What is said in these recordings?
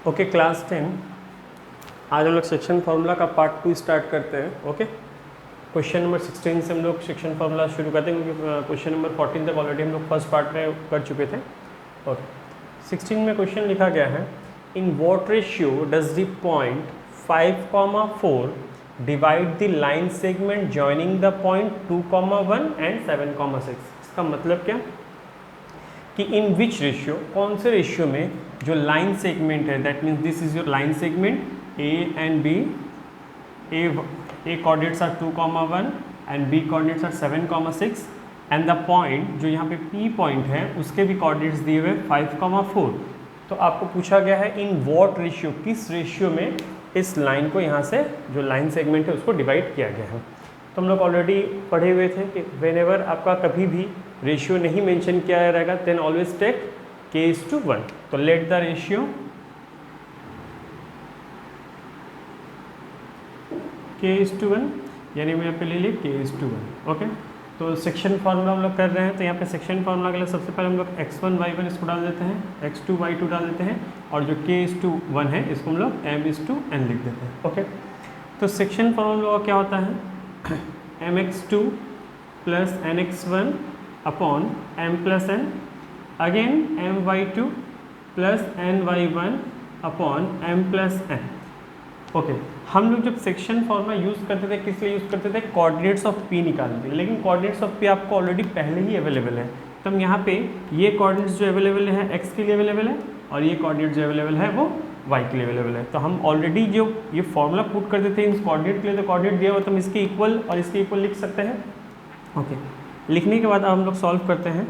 Okay class 10 आज हम लोग सेक्शन फार्मूला का पार्ट 2 स्टार्ट करते हैं। ओके क्वेश्चन नंबर 16 से हम लोग सेक्शन फार्मूला शुरू करते हैं क्योंकि क्वेश्चन नंबर 14 तक ऑलरेडी हम लोग फर्स्ट पार्ट में कर चुके थे। ओके 16 में क्वेश्चन लिखा गया है, in what ratio does the point 5,4 divide the line segment joining the point 2,1 and 7,6। इसका मतलब क्या कि इन विच रेशियो, कौन से रेशियो में जो लाइन सेगमेंट है, that means this is your line segment A and B, A coordinates are 2,1 and B coordinates are 7,6 and the point जो यहाँ पे पी पॉइंट है उसके भी कोऑर्डिनेट्स दिए हुए 5,4। तो आपको पूछा गया है इन वॉट रेशियो, किस रेशियो में इस लाइन को यहाँ से जो लाइन सेगमेंट है उसको डिवाइड किया गया है। तो हम लोग ऑलरेडी पढ़े हुए थे कि व्हेनेवर आपका कभी भी रेशियो नहीं मेंशन किया रहेगा देन ऑलवेज टेक k:1। तो लेट द रेशियो k:1, यानी मैं यहाँ पे ले ली k:1। ओके तो सेक्शन फार्मूला हम लोग कर रहे हैं, तो यहाँ पे सेक्शन फार्मूला के लिए सबसे पहले हम लोग x1 y1 इसको डाल देते हैं, x2 y2 डाल देते हैं और जो k:1 है इसको हम लोग m:n लिख देते हैं। ओके तो सेक्शन फार्मूला क्या होता है, mx2 plus nx1 upon m plus n, again my2 plus ny1 upon m plus n। Okay हम लोग जब सेक्शन फॉर्मूला यूज़ करते थे किस लिए यूज़ करते थे, कोऑर्डिनेट्स ऑफ p निकालने के लिए, लेकिन कोऑर्डिनेट्स ऑफ p आपको ऑलरेडी पहले ही अवेलेबल है। तो हम यहाँ पे ये कोऑर्डिनेट्स जो अवेलेबल है x के लिए अवेलेबल है और ये कोऑर्डिनेट जो अवेलेबल है वो y के लिए अवेलेबल है। तो हम ऑलरेडी जो ये फॉर्मूला पुट करते थे इन कोऑर्डिनेट के लिए, तो कोऑर्डिनेट दिया हुआ तो हम इसके इक्वल और इसके इक्वल लिख सकते हैं। ओके लिखने के बाद अब हम लोग सॉल्व करते हैं,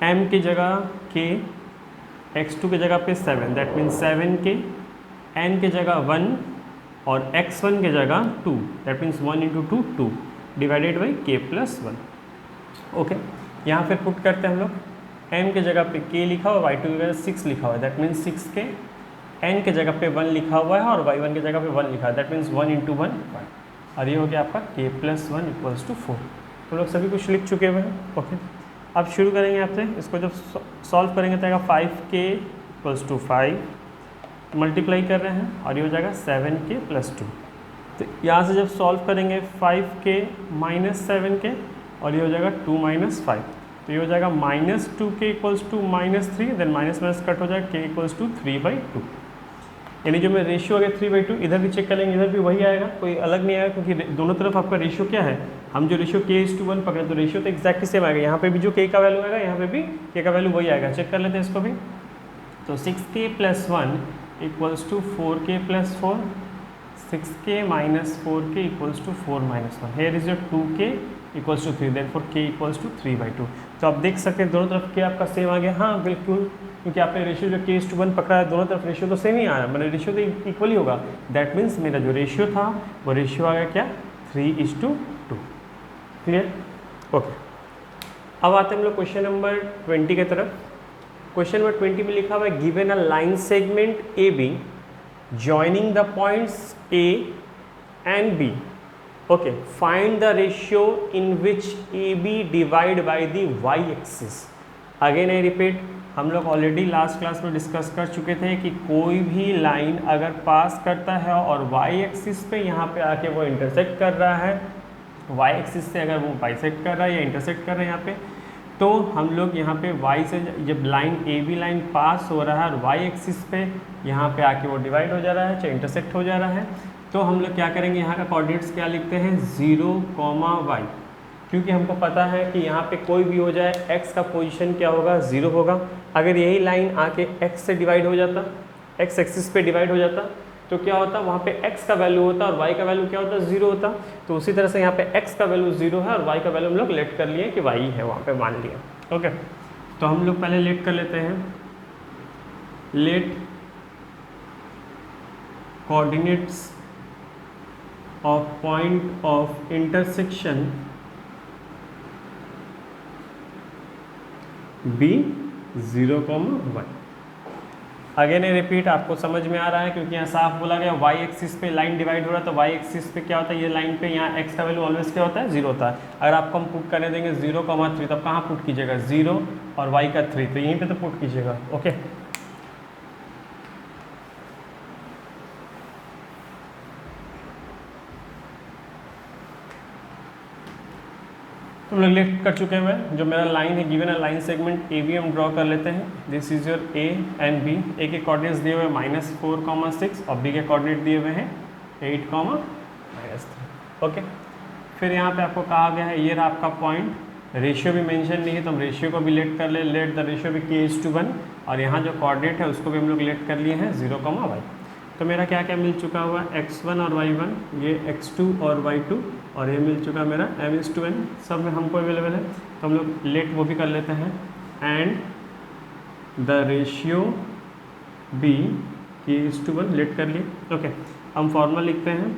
m की जगह k, x2 की जगह पे 7 दैट मीन्स 7k, n की जगह 1 और x1 की जगह 2 that means 1 into 2 2 divided by k+1। Okay यहाँ फिर पुट करते हैं हम लोग, m की जगह पे k लिखा हुआ है, y2 की जगह 6 लिखा हुआ है दैट मीन्स 6k, n की जगह पे 1 लिखा हुआ है और y1 की जगह पे 1 लिखा है दैट मीन्स 1 इंटू 1 1 और ये हो गया आपका k+1 इक्वल्स टू 4। तो लोग सभी कुछ लिख चुके हुए हैं। ओके अब शुरू करेंगे आपसे, इसको जब सॉल्व करेंगे तो आएगा 5k इक्वल्स टू 5 मल्टीप्लाई कर रहे हैं और ये हो जाएगा 7k+2। तो यहाँ से जब सॉल्व करेंगे 5k माइनस 7k और ये हो जाएगा 2 माइनस 5, तो ये हो जाएगा -2k equals to -3, then minus minus cut हो जाएगा k इक्वल्स टू 3/2। यानी जो मैं रेशियो आ गया 3/2, इधर भी चेक कर लेंगे इधर भी वही आएगा, कोई अलग नहीं आएगा क्योंकि दोनों तरफ आपका रेशियो क्या है, हम जो रेशियो k:1 पकड़े तो रेशियो तो एक्जैक्टली सेम आएगा। यहाँ पे भी जो k का वैल्यू आएगा यहाँ पे भी k का वैल्यू वही आएगा, चेक कर लेते हैं इसको भी। तो 6k+1 equals to 4k+4, 6k minus 4k equals to 4 minus 1, here is your 2k equals to 3 then k equals to 3/2। तो आप देख सकते हैं दोनों तरफ k आपका सेम आ गया। हाँ बिल्कुल, क्योंकि आपने रेशियो जो k:1 पकड़ा है दोनों तरफ रेशियो तो सेम ही आया, मतलब रेशियो तो इक्वल ही होगा। दैट मीन्स मेरा जो रेशियो था वो रेशियो आ गया क्या, 3:2। क्लियर? ओके अब आते हैं हम लोग क्वेश्चन नंबर 20 की तरफ। क्वेश्चन नंबर 20 में लिखा हुआ है, given a line segment A B joining the points A and B. Okay find the ratio in which A B divide by the Y axis. Again I repeat, हम लोग already last class में discuss कर चुके थे कि कोई भी line अगर पास करता है और वाई एक्सिस पे यहाँ पे आके वो इंटरसेक्ट कर रहा है, वाई एक्सिस से अगर वो बाइसेक्ट कर रहा है या इंटरसेक्ट कर रहा है यहाँ पे, तो हम लोग यहाँ पे y से जब लाइन ए बी लाइन पास हो रहा है और y एक्सिस पे यहाँ पे आके वो डिवाइड हो जा रहा है चाहे इंटरसेक्ट हो जा रहा है, तो हम लोग क्या करेंगे, यहाँ का कोऑर्डिनेट्स क्या लिखते हैं 0, y, क्योंकि हमको पता है कि यहाँ पे कोई भी हो जाए x का पोजीशन क्या होगा 0 होगा। अगर यही लाइन आके x से डिवाइड हो जाता, x एक्सिस पे डिवाइड हो जाता तो क्या होता, वहाँ पे x का वैल्यू होता और y का वैल्यू क्या होता 0 होता। तो उसी तरह से यहाँ पे x का वैल्यू 0 है और y का वैल्यू हम लोग लेट कर लिए कि y है, वहाँ पे मान लिया। ओके तो हम लोग पहले लेट कर लेते हैं, let coordinates of point of intersection b 0,1। Again ये रिपीट, आपको समझ में आ रहा है क्योंकि यहाँ साफ बोला गया y एक्सिस पे लाइन डिवाइड हो रहा है, तो y एक्सिस पे क्या होता है, ये लाइन पे यहाँ x का वैल्यू ऑलवेज क्या होता है 0 होता है। अगर आपको हम पुट करने देंगे 0,3 तब कहाँ पुट कीजिएगा 0 और y का 3, तो यहीं पे तो पुट कीजिएगा। ओके हम लोग लेट कर चुके हैं। जो मेरा लाइन है गिवन है लाइन सेगमेंट ए बी हम ड्रॉ कर लेते हैं। This is your A and B. A के कोऑर्डिनेट्स दिए हुए हैं -4,6 और बी के कोऑर्डिनेट दिए हुए हैं 8,-3। ओके, फिर यहाँ पे आपको कहा गया है ये रहा आपका पॉइंट। रेशियो भी मेंशन नहीं है तो हम रेशियो को भी लेट कर ले। लेट द रेशियो भी k:1 और यहाँ जो कोऑर्डिनेट है उसको भी हम लोग लेट कर लिए हैं 0,y। तो मेरा क्या क्या मिल चुका हुआ x1 और y1, ये x2 और y2 और ये मिल चुका मेरा m:n, सब में हमको अवेलेबल है। तो हम लोग लेट वो भी कर लेते हैं। And the ratio B k:1 let कर लिए। ओके, हम फॉर्मूला लिखते हैं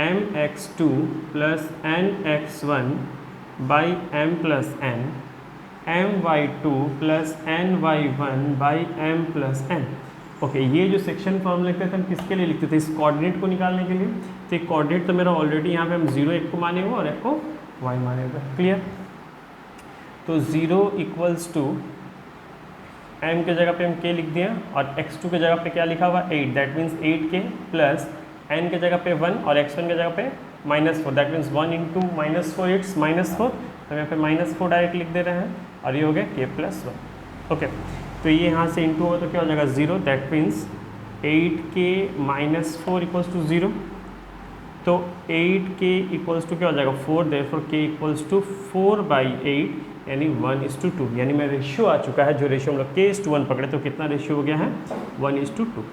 mx2 plus nx1 by m plus n, my2 plus ny1 by m plus n। Okay, ये जो सेक्शन फॉर्मूला लिखते थे हम किसके लिए लिखते थे? इस कोऑर्डिनेट को निकालने के लिए। तो एक कोऑर्डिनेट तो मेरा ऑलरेडी यहाँ पे हम 0 एक को माने हुए और एक को y माने हुए। क्लियर? तो 0 इक्वल्स टू m के जगह पे हम k लिख दिया और x2 के जगह पे क्या लिखा हुआ 8, that means 8k plus n के जगह पे 1 और x1 के जगह पे -4, दैट मीन्स 1 इंटू -4 इट्स -4। तो यहाँ पे -4 डायरेक्ट लिख दे रहे हैं और ये हो गया k प्लस 1। ओके, तो ये यहाँ से इंटू हो तो क्या हो जाएगा 0, that means 8k -4 equals to 0। तो 8k इक्वल्स टू क्या हो जाएगा 4, देयरफॉर k इक्वल्स टू 4/8 यानी 1:2। यानी मैं रेशियो आ चुका है, जो रेशियो हम लोग k:1 पकड़े तो कितना रेशियो हो गया है 1:2।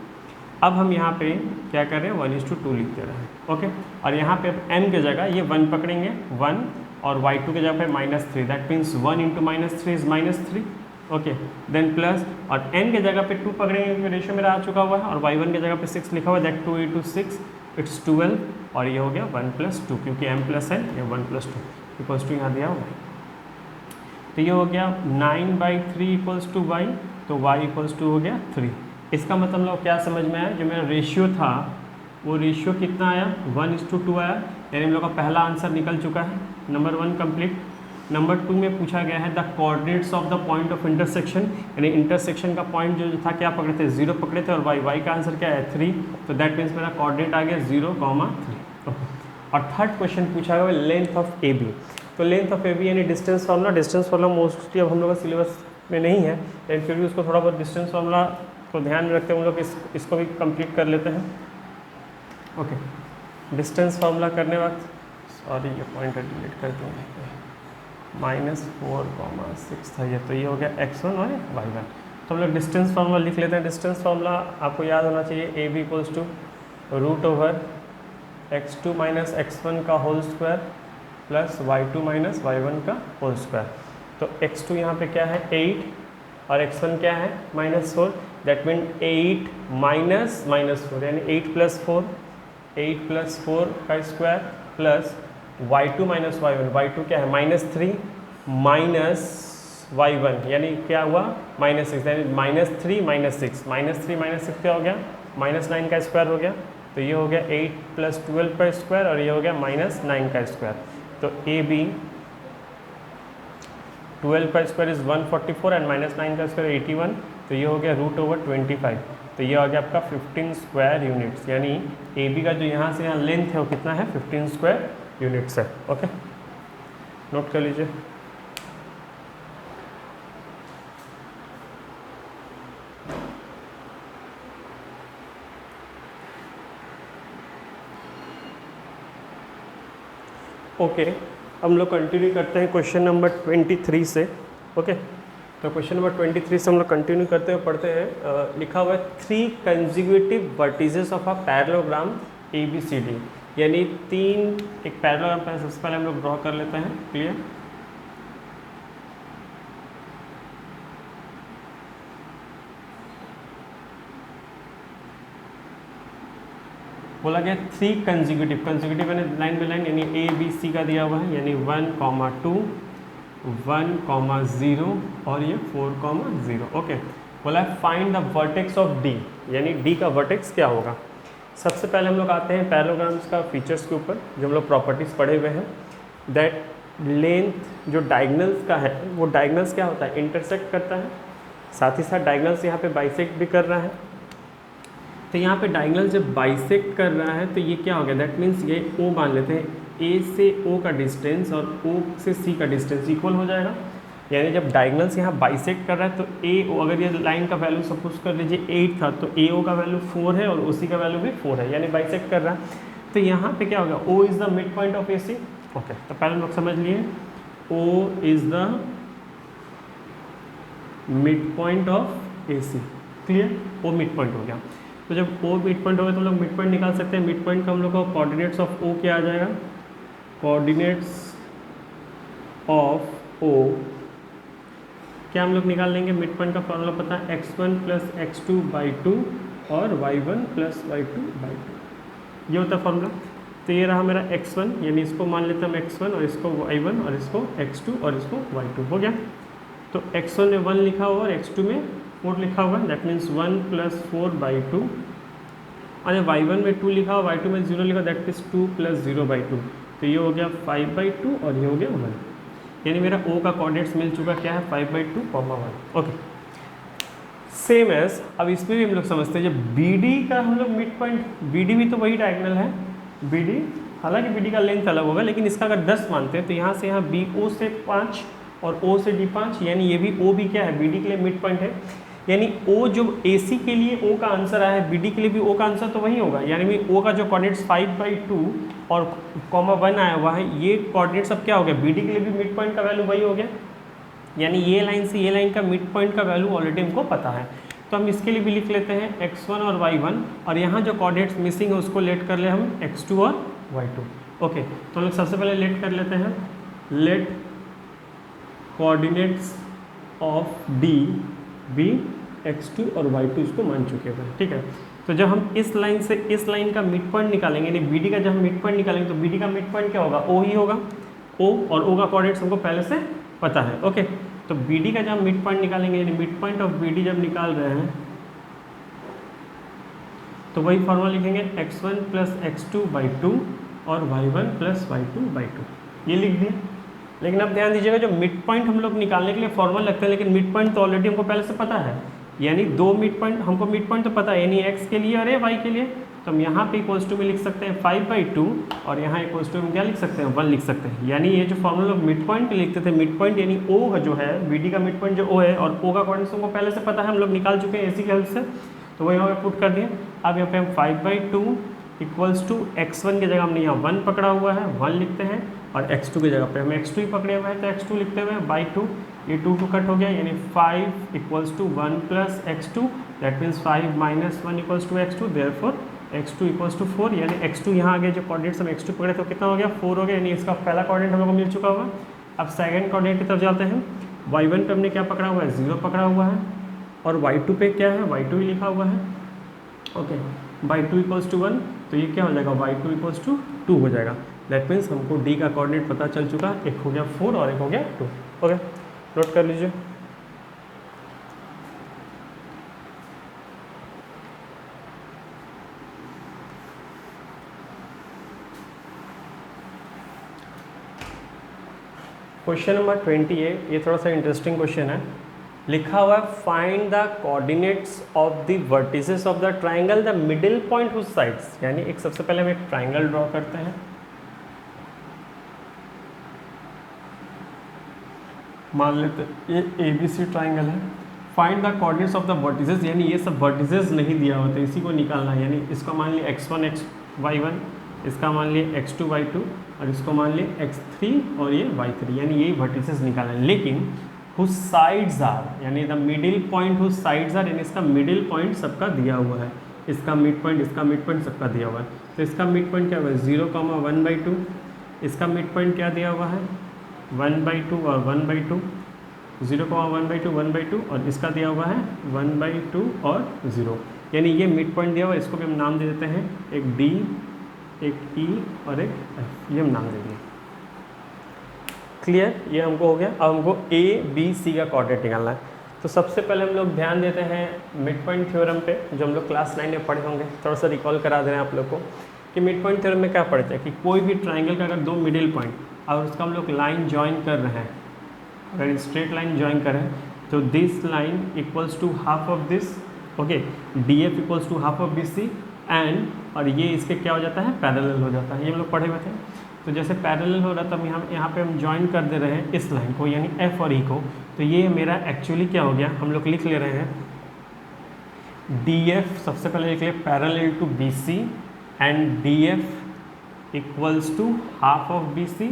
अब हम यहाँ पे क्या कर रहे हैं 1:2 लिख दे रहे हैं। ओके, और यहाँ पे अब m के जगह ये 1 पकड़ेंगे 1 और y2 के जगह पे -3, that means 1 into -3 is -3। Okay, then plus और n के जगह पे 2 पकड़ेंगे क्योंकि रेशियो मेरा आ चुका हुआ है और y1 के जगह पे 6 लिखा हुआ है, दैट 2 इंटू 6 इट्स 12 और ये हो गया 1 + 2 क्योंकि m प्लस n ये 1 + 2 इक्वल्स टू यहाँ दिया हुआ है। तो ये हो गया 9/3 इक्वल्स टू y, तो y इक्वल्स टू हो गया 3। इसका मतलब लोग क्या समझ में आया, जो मेरा रेशियो था वो रेशियो कितना आया 1:2 आया। यानी हम लोग का पहला आंसर निकल चुका है, नंबर 1 कंप्लीट। नंबर 2 में पूछा गया है the coordinates of the point of intersection, यानी इंटरसेक्शन का पॉइंट जो था क्या पकड़े थे 0 पकड़े थे और y का आंसर क्या है 3। तो दैट मीन्स मेरा कोऑर्डिनेट आ गया 0,3। और थर्ड क्वेश्चन पूछा गया लेंथ ऑफ ए बी। तो लेंथ ऑफ ए बी यानी डिस्टेंस फार्मूला मोस्टली अब हम लोग का सिलेबस में नहीं है, लेकिन फिर भी उसको थोड़ा बहुत डिस्टेंस फार्मूला को ध्यान में रखते हैं हम लोग इसको भी कंप्लीट कर लेते हैं। ओके, डिस्टेंस फार्मूला करने वक्त सॉरी ये पॉइंटर डिलीट कर दूँगा, -4,6 था ये, तो ये हो गया x1 और y1। तो हम लोग डिस्टेंस फार्मूला लिख लेते हैं। डिस्टेंस फार्मूला आपको याद होना चाहिए A B equals to √x2 - x1 का whole square plus y2 - y1 का होल स्क्वायर। तो x2 यहाँ पे क्या है 8 और x1 क्या है -4, दैट मीन 8 -4 यानी 8 + 4 का square plus y2 - y1, y2 क्या है -3 माइनस y1 यानी क्या हुआ -6, यानी -3 - 6, -3 - 6 क्या हो गया -9 का स्क्वायर हो गया। तो ये हो गया 8 + 12 का स्क्वायर और ये हो गया -9 का स्क्वायर। तो ए बी 12 का स्क्वायर इज़ 144 एंड -9 का स्क्वायर 81, तो ये हो गया √25। तो ये हो गया आपका 15 स्क्वायर यूनिट्स, यानी ए बी का जो यहाँ से यहाँ लेंथ है वो कितना है 15 स्क्वायर यूनिट्स है। ओके, नोट कर लीजिए। ओके, हम लोग कंटिन्यू करते हैं क्वेश्चन नंबर 23 से। ओके, तो क्वेश्चन नंबर 23 से हम लोग कंटिन्यू करते हुए पढ़ते हैं। लिखा हुआ है 3 consecutive vertices of a parallelogram ABCD, यानी 3 एक पैरेललोग्राम पर सबसे पहले हम लोग ड्रॉ कर लेते हैं। क्लियर? बोला गया 3 कंसेक्यूटिव यानी लाइन बाय लाइन, यानी ABC का दिया हुआ है, यानी 1,2 1,0 और ये 4,0। ओके, बोला है find the vertex of D, यानी D का वर्टेक्स क्या होगा। सबसे पहले हम लोग आते हैं पैरेललोग्राम्स का फीचर्स के ऊपर, जो हम लोग प्रॉपर्टीज़ पढ़े हुए हैं। दैट लेंथ जो डायगनल्स का है वो डायगनल्स क्या होता है इंटरसेक्ट करता है, साथ ही साथ डायगनल्स यहाँ पे बाइसेक्ट भी कर रहा है। तो यहाँ पे डायगनल जब बाइसेक्ट कर रहा है तो ये क्या हो गया, दैट मीन्स ये O मान लेते हैं, ए से ओ का डिस्टेंस और ओ से सी का डिस्टेंस इक्वल हो जाएगा। यानी जब डायगनल्स यहाँ बाइसेक्ट कर रहा है तो ए ओ, अगर ये लाइन का वैल्यू सपोज कर लीजिए 8 था तो ए ओ का वैल्यू 4 है और उसी का वैल्यू भी 4 है, यानी बाइसेक्ट कर रहा है। तो यहाँ पे क्या होगा, O is the mid point of A C. Okay, तो पहले लोग समझ लिए O is the mid point of A C. Clear, O mid point हो गया। तो जब ओ मिड पॉइंट हो गया तो हम लोग मिड पॉइंट निकाल सकते हैं। मिड पॉइंट का हम लोग को कोऑर्डिनेट्स ऑफ ओ क्या आ जाएगा, कोऑर्डिनेट्स ऑफ ओ क्या हम लोग निकाल लेंगे, मिड पॉइंट का फॉर्मूला पता है x1 + x2/2 और y1 + y2/2, ये होता है फॉर्मूला। तो ये रहा मेरा x1, यानी इसको मान लेते हैं हम x1 और इसको y1 और इसको x2 और इसको y2 हो गया। तो x1 में 1 लिखा हुआ और x2 में 4 लिखा हुआ, दैट मीन्स 1 + 4/2, और y1 में 2 लिखा हुआ, y2 में 0 लिखा, दैट मीन्स 2 + 0/2। तो ये हो गया 5/2 और ये हो गया 1, यानी मेरा O का कोऑर्डिनेट्स मिल चुका क्या है 5/2, 1। ओके, सेम एज अब इसमें भी हम लोग समझते हैं जब BD का हम लोग मिड पॉइंट, BD भी तो वही डायगोनल है BD, हालांकि BD का लेंथ अलग होगा, लेकिन इसका अगर 10 मानते हैं तो यहाँ से यहाँ BO से 5 और O से D 5, यानी ये भी O भी क्या है BD के लिए मिड पॉइंट है। यानी O जो AC के लिए O का आंसर आया है, BD के लिए भी O का आंसर तो वही होगा। यानी O का जो कोऑर्डिनेट्स 5/2 और (1) आया हुआ है, ये कोऑर्डिनेट्स अब क्या हो गया, BD के लिए भी मिड पॉइंट का वैल्यू वही हो गया। यानी ये लाइन से ये लाइन का मिड पॉइंट का वैल्यू ऑलरेडी हमको पता है, तो हम इसके लिए भी लिख लेते हैं x1 और y1, और यहाँ जो कोऑर्डिनेट्स मिसिंग है उसको लेट कर ले हम x2 और y2। ओके, तो हम लोग सबसे पहले लेट कर लेते हैं, लेट कोऑर्डिनेट्स ऑफ D भी x2 और y2 इसको मान चुके हैं। ठीक है, तो जब हम इस लाइन से इस लाइन का मिड पॉइंट निकालेंगे, यानी BD का जब हम मिड पॉइंट निकालेंगे तो BD का मिड पॉइंट क्या होगा, O ही होगा। O और O का कोऑर्डिनेट्स हमको पहले से पता है। ओके, तो BD का जब हम मिड पॉइंट निकालेंगे, यानी मिड पॉइंट ऑफ BD जब निकाल रहे हैं तो वही फॉर्मूला लिखेंगे x1 + x2/2 और y1 + y2/2, ये लिख दिया। लेकिन अब ध्यान दीजिएगा, जो मिड पॉइंट हम लोग निकालने के लिए फॉर्मूला लगता है, लेकिन मिड पॉइंट तो ऑलरेडी हमको पहले से पता है, यानी 2 मिड पॉइंट हमको मिड पॉइंट तो पता है, यानी x के लिए और y के लिए। तो हम यहाँ पे इक्वल्स टू में लिख सकते हैं 5/2 और यहाँ इक्वल्स टू में क्या लिख सकते हैं 1 लिख सकते हैं। यानी ये जो फॉर्मूला मिड पॉइंट लिखते थे, मिड पॉइंट यानी O जो है BD का मिड पॉइंट जो O है और O का कोऑर्डिनेट्स हमको पहले से पता है, हम लोग निकाल चुके हैं AC की हेल्प से, तो वही यहाँ पे पुट कर दिया। अब यहाँ पे हम 5/2 इक्वल्स टू x1 की जगह हमने यहाँ 1 पकड़ा हुआ है, 1 लिखते हैं, और x2 की जगह पे हम x2 ही पकड़े हुए हैं तो x2 लिखते हुए /2, ये 2 कट हो गया, यानी 5 equals to 1 + x2, that means 5 - 1 equals to x2, therefore x2 equals to 4, यानी x2 यहाँ आगे जो कोऑर्डिनेट्स हम x2 पकड़े तो कितना हो गया 4 हो गया, यानी इसका पहला कोऑर्डिनेट हम लोग को मिल चुका होगा। अब सेकंड कोऑर्डिनेट की तरफ जाते हैं, y1 पे हमने क्या पकड़ा हुआ है 0 पकड़ा हुआ है, और y2 पे क्या है y2 ही लिखा हुआ है। ओके, y2 इक्वल्स टू 1, तो ये क्या हो जाएगा y2 इक्वल्स टू 2 हो जाएगा। दैट मीन्स हमको D का कोऑर्डिनेट पता चल चुका, एक हो गया 4 और एक हो गया 2। ओके, नोट कर लीजिए। क्वेश्चन नंबर 28, ये थोड़ा सा इंटरेस्टिंग क्वेश्चन है। लिखा हुआ है find the coordinates of the vertices of the triangle the middle point whose sides. यानी एक सबसे पहले हम एक ट्राइंगल ड्रॉ करते हैं, मान लेते ये ABC ट्राइंगल है। Find the coordinates of the vertices, यानी ये सब वर्टिसेस नहीं दिया होता, इसी को निकालना है। यानी इसको मान लिया x1 y1, इसका मान लिया x2 y2, और इसको मान लिया x3 और ये y3, यानी यही वर्टिसेस निकालना है। लेकिन हुज साइड्स आर, यानी the middle point whose sides are, यानी इसका मिडिल पॉइंट सबका दिया हुआ है, इसका मिड पॉइंट सबका दिया हुआ है। तो इसका मिड पॉइंट क्या हुआ है 0, 1/2, इसका मिड पॉइंट क्या दिया हुआ है 1/2 और 1/2, 0, 1/2, 1/2, और इसका दिया हुआ है 1/2 और 0, यानी ये मिड पॉइंट दिया हुआ है। इसको भी हम नाम दे देते हैं, एक D, एक E और एक F, ये हम नाम दे दिए। क्लियर, ये हमको हो गया। अब हमको ABC का कोऑर्डिनेट निकालना है। तो सबसे पहले हम लोग ध्यान देते हैं मिड पॉइंट थ्योरम पे, जो हम लोग क्लास 9 में पढ़े होंगे। थोड़ा सा रिकॉल करा दे रहे हैं आप लोग को कि मिड पॉइंट थ्योरम में क्या पढ़ते हैं कि कोई भी ट्राइंगल का अगर 2 मिडिल पॉइंट और उसका हम लोग लाइन ज्वाइन कर रहे हैं, अगर स्ट्रेट लाइन ज्वाइन करें तो this line equals to half of this, okay, DF equals to half of BC, and और ये इसके क्या हो जाता है पैरेलल हो जाता है, ये हम लोग पढ़े हुए थे। तो जैसे पैरेलल हो रहा है, तब यहाँ पे हम ज्वाइन कर दे रहे हैं इस लाइन को, यानी एफ और ई को। तो ये मेरा एक्चुअली क्या हो गया, हम लोग लिख ले रहे हैं डी एफ, सबसे पहले लिख ले parallel to B C, and D F equals to half of B C,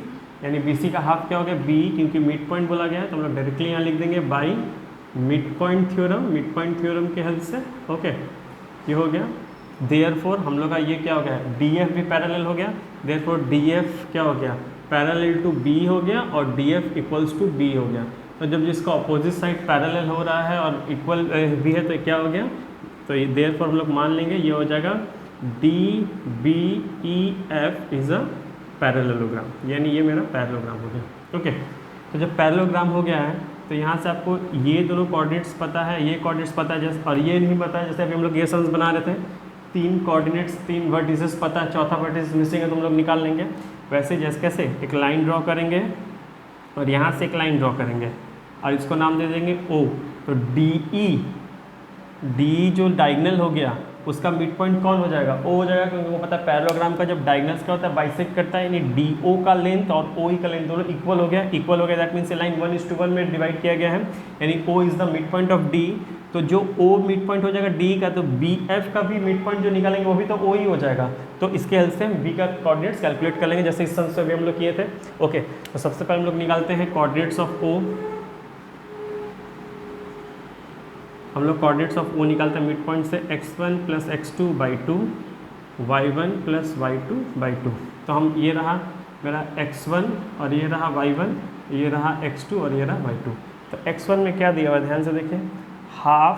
यानी बी सी का हाफ क्या हो गया बी, क्योंकि मिड पॉइंट बोला गया है, तो हम लोग डायरेक्टली यहाँ लिख देंगे बाई मिड पॉइंट थ्योरम के हेल्प से। ओके, ये हो गया। देयरफॉर हम लोग का ये क्या हो गया, डी एफ भी पैरेलल हो गया, देयरफॉर डी एफ क्या हो गया, पैरेलल टू बी हो गया, और D F equals to B हो गया। तो जब जिसका अपोजिट साइड पैरेलल हो रहा है और इक्वल भी है, तो क्या हो गया, तो ये देयरफॉर हम लोग मान लेंगे ये हो जाएगा D B E F is a parallelogram, यानी ये मेरा पैरेललोग्राम हो गया। ओके, तो जब पैरेललोग्राम हो गया है, तो यहाँ से आपको ये दोनों कोऑर्डिनेट्स पता है, ये कोऑर्डिनेट्स पता है, जैसे और ये नहीं पता है, जैसे अभी हम लोग ये सम्स बना रहे थे, 3 कोऑर्डिनेट्स 3 वर्टिसेस पता है, चौथा वर्टिस मिसिंग है तो हम लोग निकाल लेंगे। वैसे जैसे कैसे एक लाइन ड्रॉ करेंगे और यहाँ से एक लाइन ड्रॉ करेंगे और इसको नाम दे देंगे ओ, तो डी जो डायगनल हो गया उसका मिड पॉइंट कौन हो जाएगा, ओ हो जाएगा, क्योंकि वो पता है पैरेललोग्राम का जब डायगनल्स क्या होता है बाइसेक्ट करता है, यानी डी ओ का लेंथ और ओ ई का लेंथ दोनों इक्वल हो गया, दैट मीन्स लाइन 1:1 में डिवाइड किया गया है, यानी O is the mid point of D. तो जो ओ मिड पॉइंट हो जाएगा डी का, तो बी एफ का भी मिड पॉइंट जो निकालेंगे वो भी तो ओ ही हो जाएगा। तो इसके हेल्प से हम बी का कोऑर्डिनेट्स कैलकुलेट कर लेंगे, जैसे इस सेंस में भी हम लोग किए थे। ओके, तो सबसे पहले हम लोग निकालते हैं कोऑर्डिनेट्स ऑफ ओ। हम लोग कोऑर्डिनेट्स ऑफ ओ निकालते हैं मिड पॉइंट से x1 + x2/2, y1 + y2/2। तो हम ये रहा मेरा x1 और ये रहा y1, ये रहा x2 और ये रहा y2। तो x1 में क्या दिया हुआ है ध्यान से देखिए, 1/2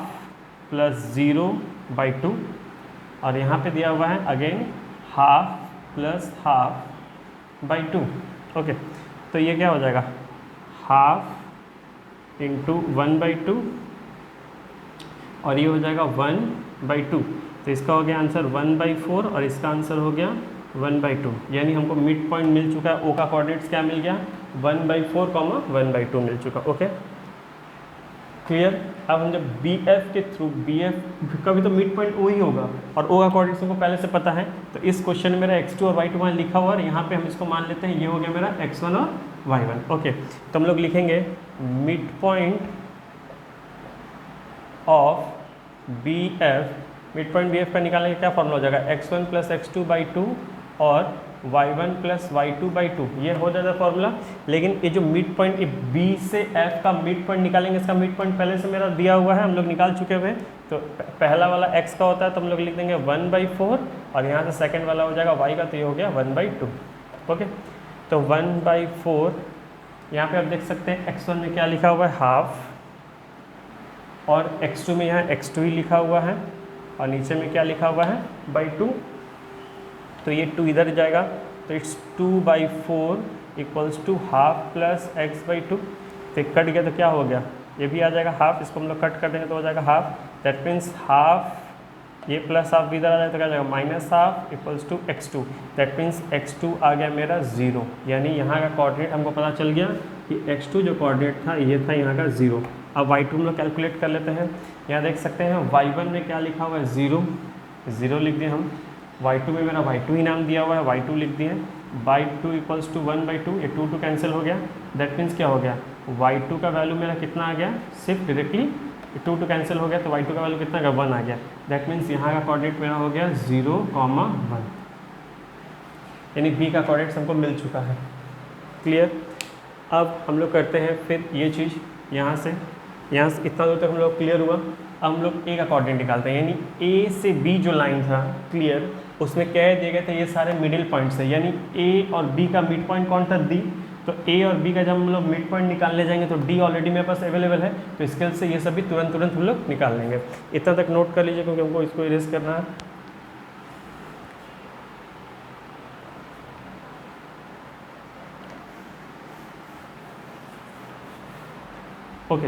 + 0/2, और यहाँ पे दिया हुआ है अगेन 1/2 + 1/2/2। ओके, तो ये क्या हो जाएगा 1/2 × 1/2 और ये हो जाएगा 1/2। तो इसका हो गया आंसर 1/4 और इसका आंसर हो गया 1/2, यानी हमको मिड पॉइंट मिल चुका है। ओ का कोऑर्डिनेट्स क्या मिल गया 1/4, 1/2 मिल चुका। Okay, clear. अब हम जब बी एफ के थ्रू, बी एफ का भी तो मिड पॉइंट ओ ही होगा और ओ का कोऑर्डिनेट्स हमको पहले से पता है, तो इस क्वेश्चन में मेरा x2 और y2 वहाँ लिखा हुआ है, यहाँ पे हम इसको मान लेते हैं ये हो गया मेरा x1 और y1। ओके, तो हम लोग लिखेंगे mid point of B F, mid point B F का निकालने का क्या फॉर्मूला हो जाएगा, x1 + x2/2 और y1 + y2/2, ये हो जाएगा फॉर्मूला। लेकिन ये जो मिड पॉइंट बी से f का मिड पॉइंट निकालेंगे, इसका मिड पॉइंट पहले से मेरा दिया हुआ है, हम लोग निकाल चुके हुए। तो पहला वाला x का होता है तो हम लोग लिख देंगे 1/4 और यहाँ से सेकंड वाला हो जाएगा y का, तो ये हो गया 1/2। ओके, तो 1/4 यहाँ पे आप देख सकते हैं x1 में क्या लिखा हुआ है 1/2 और x2 में यहाँ x2 ही लिखा हुआ है और नीचे में क्या लिखा हुआ है /2, तो ये 2 इधर जाएगा, तो इट्स 2/4 = 1/2 + x/2। तो कट गया तो क्या हो गया, ये भी आ जाएगा 1/2, इसको हम लोग कट कर देंगे तो हो जाएगा 1/2, दैट मीन्स 1/2, ये +1/2 इधर आ जाए तो क्या जाएगा -1/2 = x2, दैट मीन्स x2 आ गया मेरा 0, यानी यहाँ का कोऑर्डिनेट हमको पता चल गया कि x2 जो कोऑर्डिनेट था ये था यहाँ का 0। अब y2 हम लोग कैलकुलेट कर लेते हैं, यहाँ देख सकते हैं y1 में क्या लिखा हुआ है 0 लिख दिए हम, y2 में मेरा y2 ही नाम दिया हुआ है, y2 लिख दिए, y2 = 1/2, ये 2 कैंसिल हो गया, दैट मीन्स क्या हो गया y2 का वैल्यू मेरा कितना आ गया, सिर्फ डायरेक्टली 2 कैंसिल हो गया, तो y2 का वैल्यू कितना आ गया 1 आ गया, दैट मीन्स यहाँ का कोऑर्डिनेट मेरा हो गया 0, 1, यानी b का कोऑर्डिनेट हमको मिल चुका है। क्लियर। अब हम लोग करते हैं फिर ये चीज़, यहाँ से इतना दूर तक हम लोग क्लियर हुआ। अब हम लोग ए का कोऑर्डिनेट निकालते हैं, यानी ए से बी जो लाइन था क्लियर, उसमें कह दिए गए थे ये सारे मिडिल पॉइंट्स है, यानी ए और बी का मिड पॉइंट कौन था डी, तो ए और बी का जब हम लोग मिड पॉइंट निकालने जाएंगे तो डी ऑलरेडी मेरे पास अवेलेबल है, तो इसके से ये सभी तुरंत हम लोग निकाल लेंगे। इतना तक नोट कर लीजिए क्योंकि हमको इसको इरेज करना है। ओके,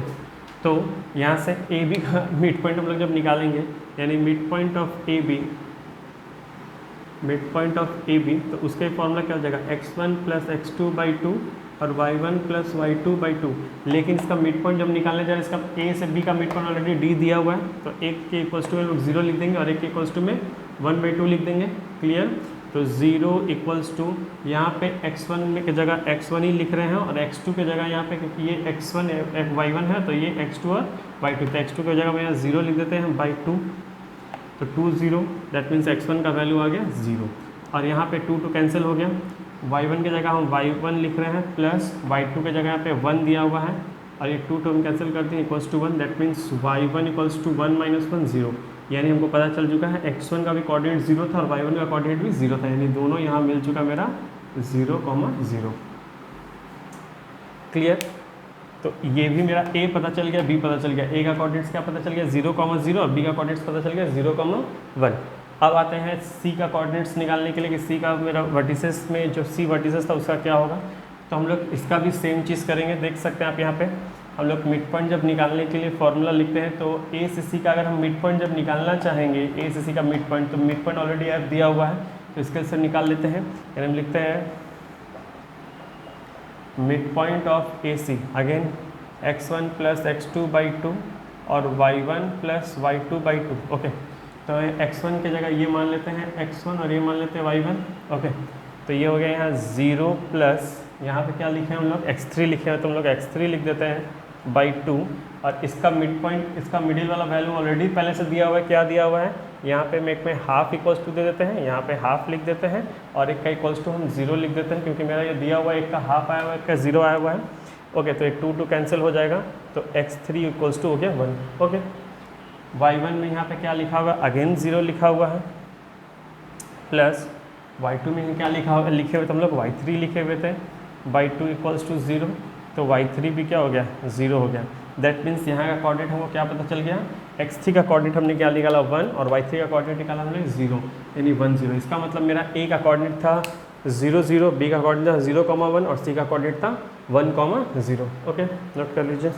तो यहाँ से ए बी का मिड पॉइंट हम लोग जब निकालेंगे, यानी mid point of A B, तो उसका फॉर्मूला क्या हो जाएगा x1 + x2/2 और y1 + y2/2। लेकिन इसका मिड पॉइंट जब निकालने जा रहे हैं, इसका ए से बी का मिड पॉइंट ऑलरेडी डी दिया हुआ है, तो एक के इक्वल्स टू में लोग 0 लिख देंगे और एक के इक्वल्स टू में 1/2 लिख देंगे। क्लियर। तो 0 इक्वल्स टू यहाँ पे x1 की जगह x1 ही लिख रहे हैं और x2 की जगह यहाँ पे, क्योंकि ये x1 y1 है तो ये x2 और y2, तो x2 की जगह में यहाँ 0 लिख देते हैं बाई 2, तो 2 0, दैट मीन्स x1 का वैल्यू आ गया 0। और यहाँ पे 2 2 कैंसिल हो गया, y1 की जगह हम y1 लिख रहे हैं प्लस y2 की जगह यहाँ पे 1 दिया हुआ है और ये 2 हम कैंसिल करते हैं equals to 1, that means y1 equals to 1 minus 1 0। यानी हमको पता चल चुका है x1 का भी कोऑर्डिनेट 0 था और y1 का कोऑर्डिनेट भी 0 था, यानी दोनों यहाँ मिल चुका मेरा 0, 0। क्लियर? तो ये भी मेरा a पता चल गया, b पता चल गया। a का कोऑर्डिनेट्स क्या पता चल गया 0, 0 और b का कोऑर्डिनेट्स पता चल गया 0, 1। अब आते हैं c का कोऑर्डिनेट्स निकालने के लिए कि c का मेरा वर्टिसेस में जो c वर्टिसेस था उसका क्या होगा। तो हम लोग इसका भी सेम चीज़ करेंगे। देख सकते हैं आप यहाँ पे हम लोग मिड पॉइंट जब निकालने के लिए फॉर्मूला लिखते हैं तो a से c का अगर हम मिड पॉइंट जब निकालना चाहेंगे, a से c का मिड पॉइंट, तो मिड पॉइंट ऑलरेडी f दिया हुआ है तो इसके से निकाल लेते हैं। यानी हम लिखते हैं mid point of AC again x1 plus x2 by 2 और y1 plus y2 by 2। Okay, तो x1 की जगह ये मान लेते हैं x1 और ये मान लेते हैं y1। ओके, तो ये हो गया यहाँ 0 प्लस यहाँ पे क्या लिखे हैं हम लोग x3 लिखे हैं, तो हम लोग x3 लिख देते हैं बाई 2 और इसका मिड पॉइंट, इसका मिडिल वाला वैल्यू ऑलरेडी पहले से दिया हुआ है। क्या दिया हुआ है यहाँ पे, मैं एक में हाफ इक्वल्स टू दे देते हैं, यहाँ पे हाफ लिख देते हैं और एक का इक्वल्स टू हम 0 लिख देते हैं, क्योंकि मेरा ये दिया हुआ है एक का हाफ आया हुआ है, एक का 0 आया हुआ है। ओके, तो एक 2 2 कैंसिल हो जाएगा तो x3 इक्वल्स टू हो गया 1। ओके, y1 में यहाँ पे क्या लिखा होगा, अगेन 0 लिखा हुआ है प्लस y2 में क्या लिखा हुआ, लिखे हुए तो हम लोग y3 लिखे हुए थे बाई 2 इक्वल्स टू 0, तो y3 भी क्या हो गया 0 हो गया। दैट मीन्स यहाँ का कोऑर्डिनेट हमको क्या पता चल गया, x3 का कोऑर्डिनेट हमने क्या निकाला 1 और y3 का कोऑर्डिनेट निकाला हमने 0, यानी 1 0। इसका मतलब मेरा a का कोऑर्डिनेट था 0 0, b का कोऑर्डिनेट था 0, 1 और c का कोऑर्डिनेट था 1, 0। ओके, नोट कर लीजिए।